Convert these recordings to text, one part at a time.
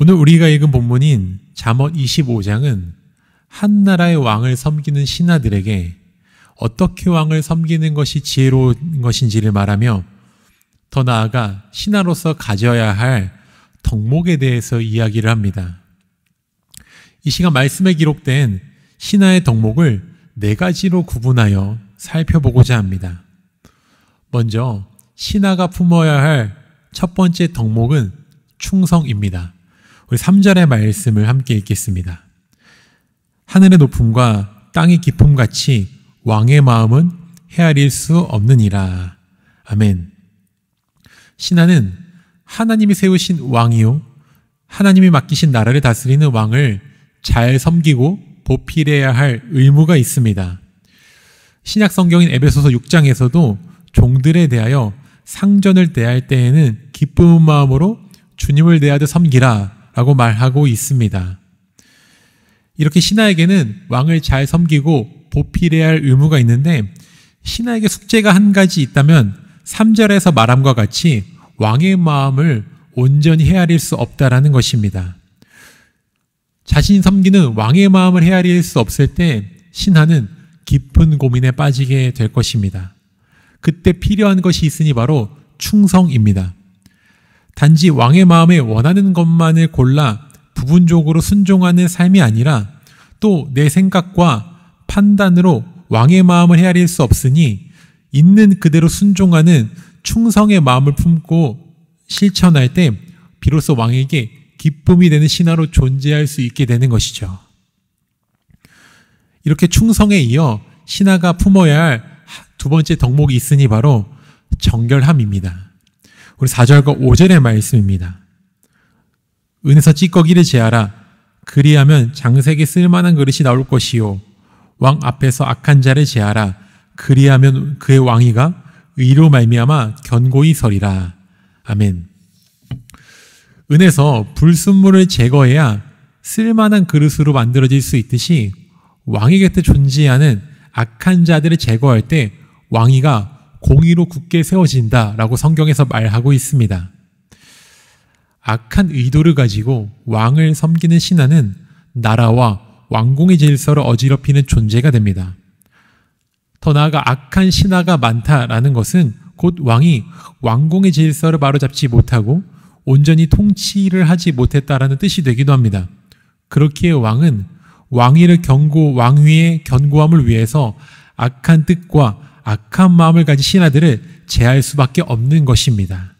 오늘 우리가 읽은 본문인 잠언 25장은 한 나라의 왕을 섬기는 신하들에게 어떻게 왕을 섬기는 것이 지혜로운 것인지를 말하며 더 나아가 신하로서 가져야 할 덕목에 대해서 이야기를 합니다. 이 시간 말씀에 기록된 신하의 덕목을 4가지로 구분하여 살펴보고자 합니다. 먼저 신하가 품어야 할 첫 번째 덕목은 충성입니다. 우리 3절의 말씀을 함께 읽겠습니다. 하늘의 높음과 땅의 깊음 같이 왕의 마음은 헤아릴 수 없느니라. 아멘. 신하는 하나님이 세우신 왕이요 하나님이 맡기신 나라를 다스리는 왕을 잘 섬기고 보필해야 할 의무가 있습니다. 신약 성경인 에베소서 6장에서도 종들에 대하여 상전을 대할 때에는 기쁜 마음으로 주님을 대하듯 섬기라 라고 말하고 있습니다. 이렇게 신하에게는 왕을 잘 섬기고 보필해야 할 의무가 있는데 신하에게 숙제가 한 가지 있다면 3절에서 말함과 같이 왕의 마음을 온전히 헤아릴 수 없다라는 것입니다. 자신이 섬기는 왕의 마음을 헤아릴 수 없을 때 신하는 깊은 고민에 빠지게 될 것입니다. 그때 필요한 것이 있으니 바로 충성입니다. 단지 왕의 마음에 원하는 것만을 골라 부분적으로 순종하는 삶이 아니라 또 내 생각과 판단으로 왕의 마음을 헤아릴 수 없으니 있는 그대로 순종하는 충성의 마음을 품고 실천할 때 비로소 왕에게 기쁨이 되는 신하로 존재할 수 있게 되는 것이죠. 이렇게 충성에 이어 신하가 품어야 할 두 번째 덕목이 있으니 바로 정결함입니다. 우리 4절과 5절의 말씀입니다. 은에서 찌꺼기를 제하라. 그리하면 장색에 쓸만한 그릇이 나올 것이요 왕 앞에서 악한 자를 제하라. 그리하면 그의 왕위가 의로 말미암아 견고히 서리라. 아멘. 은에서 불순물을 제거해야 쓸만한 그릇으로 만들어질 수 있듯이 왕의 곁에 존재하는 악한 자들을 제거할 때 왕위가 공의로 굳게 세워진다라고 성경에서 말하고 있습니다. 악한 의도를 가지고 왕을 섬기는 신하는 나라와 왕궁의 질서를 어지럽히는 존재가 됩니다. 더 나아가 악한 신하가 많다라는 것은 곧 왕이 왕궁의 질서를 바로잡지 못하고 온전히 통치를 하지 못했다라는 뜻이 되기도 합니다. 그렇기에 왕은 왕위의 견고함을 위해서 악한 뜻과 악한 마음을 가진 신하들을 제할 수밖에 없는 것입니다.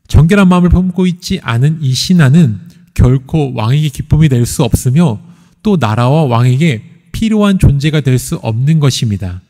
정결한 마음을 품고 있지 않은 이 신하는 결코 왕에게 기쁨이 될 수 없으며 또 나라와 왕에게 필요한 존재가 될 수 없는 것입니다.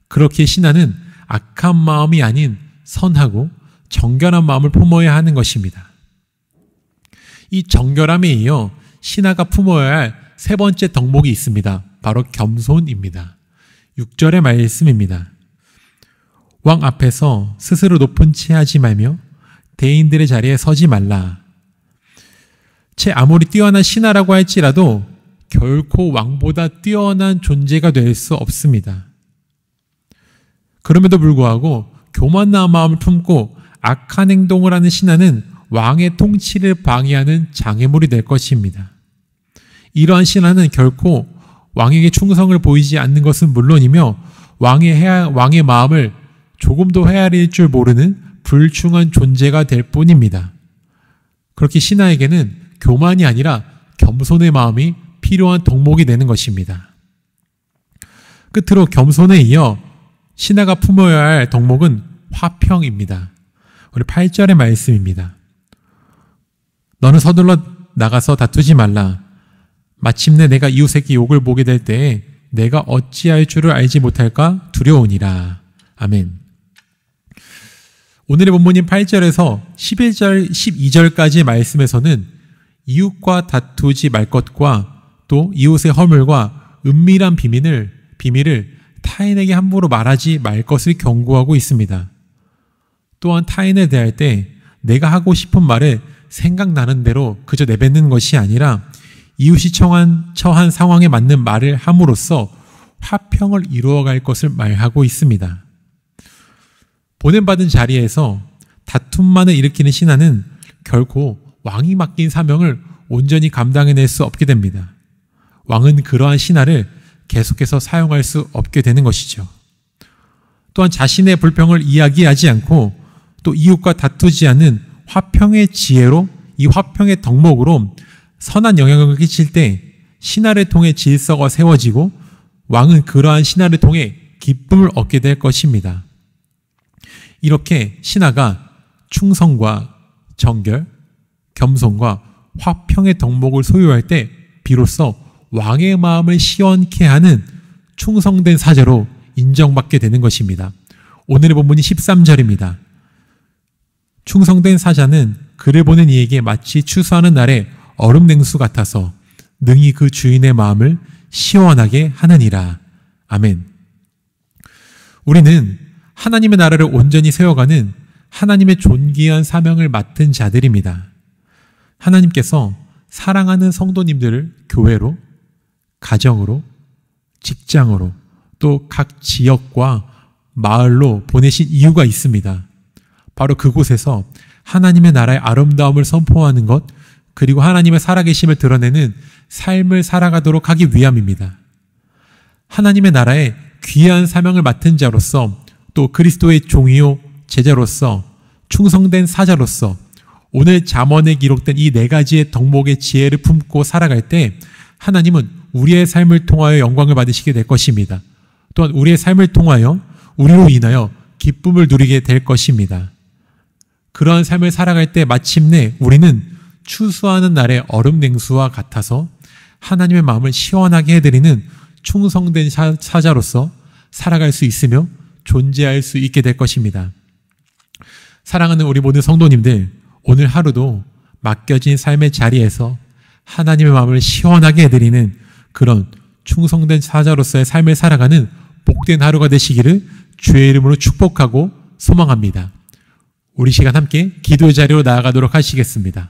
그렇게 신하는 악한 마음이 아닌 선하고 정결한 마음을 품어야 하는 것입니다. 이 정결함에 이어 신하가 품어야 할 세 번째 덕목이 있습니다. 바로 겸손입니다. 6절의 말씀입니다. 왕 앞에서 스스로 높은 채 하지 말며 대인들의 자리에 서지 말라. 채 아무리 뛰어난 신하라고 할지라도 결코 왕보다 뛰어난 존재가 될 수 없습니다. 그럼에도 불구하고 교만한 마음을 품고 악한 행동을 하는 신하는 왕의 통치를 방해하는 장애물이 될 것입니다. 이러한 신하는 결코 왕에게 충성을 보이지 않는 것은 물론이며 왕의 마음을 조금도 헤아릴 줄 모르는 불충한 존재가 될 뿐입니다. 그렇게 신하에게는 교만이 아니라 겸손의 마음이 필요한 덕목이 되는 것입니다. 끝으로 겸손에 이어 신하가 품어야 할 덕목은 화평입니다. 우리 8절의 말씀입니다. 너는 서둘러 나가서 다투지 말라. 마침내 내가 이웃에게 욕을 보게 될 때에 내가 어찌할 줄을 알지 못할까 두려우니라. 아멘. 오늘의 본문인 8절에서 11절, 12절까지의 말씀에서는 이웃과 다투지 말 것과 또 이웃의 허물과 은밀한 비밀을 타인에게 함부로 말하지 말 것을 경고하고 있습니다. 또한 타인을 대할 때 내가 하고 싶은 말을 생각나는 대로 그저 내뱉는 것이 아니라 이웃이 처한 상황에 맞는 말을 함으로써 화평을 이루어갈 것을 말하고 있습니다. 보냄받은 자리에서 다툼만을 일으키는 신하는 결코 왕이 맡긴 사명을 온전히 감당해낼 수 없게 됩니다. 왕은 그러한 신하를 계속해서 사용할 수 없게 되는 것이죠. 또한 자신의 불평을 이야기하지 않고 또 이웃과 다투지 않는 화평의 지혜로, 이 화평의 덕목으로 선한 영향을 끼칠 때 신하를 통해 질서가 세워지고 왕은 그러한 신하를 통해 기쁨을 얻게 될 것입니다. 이렇게 신하가 충성과 정결, 겸손과 화평의 덕목을 소유할 때 비로소 왕의 마음을 시원케 하는 충성된 사자로 인정받게 되는 것입니다. 오늘의 본문이 13절입니다. 충성된 사자는 그를 보는 이에게 마치 추수하는 날의 얼음 냉수 같아서 능히 그 주인의 마음을 시원하게 하느니라. 아멘. 우리는 하나님의 나라를 온전히 세워가는 하나님의 존귀한 사명을 맡은 자들입니다. 하나님께서 사랑하는 성도님들을 교회로, 가정으로, 직장으로, 또 각 지역과 마을로 보내신 이유가 있습니다. 바로 그곳에서 하나님의 나라의 아름다움을 선포하는 것, 그리고 하나님의 살아계심을 드러내는 삶을 살아가도록 하기 위함입니다. 하나님의 나라의 귀한 사명을 맡은 자로서, 또 그리스도의 종이요 제자로서, 충성된 사자로서 오늘 잠언에 기록된 이 4가지의 덕목의 지혜를 품고 살아갈 때 하나님은 우리의 삶을 통하여 영광을 받으시게 될 것입니다. 또한 우리의 삶을 통하여 우리로 인하여 기쁨을 누리게 될 것입니다. 그러한 삶을 살아갈 때 마침내 우리는 추수하는 날의 얼음 냉수와 같아서 하나님의 마음을 시원하게 해드리는 충성된 사자로서 살아갈 수 있으며 존재할 수 있게 될 것입니다. 사랑하는 우리 모든 성도님들, 오늘 하루도 맡겨진 삶의 자리에서 하나님의 마음을 시원하게 해드리는 그런 충성된 사자로서의 삶을 살아가는 복된 하루가 되시기를 주의 이름으로 축복하고 소망합니다. 우리 시간 함께 기도의 자리로 나아가도록 하시겠습니다.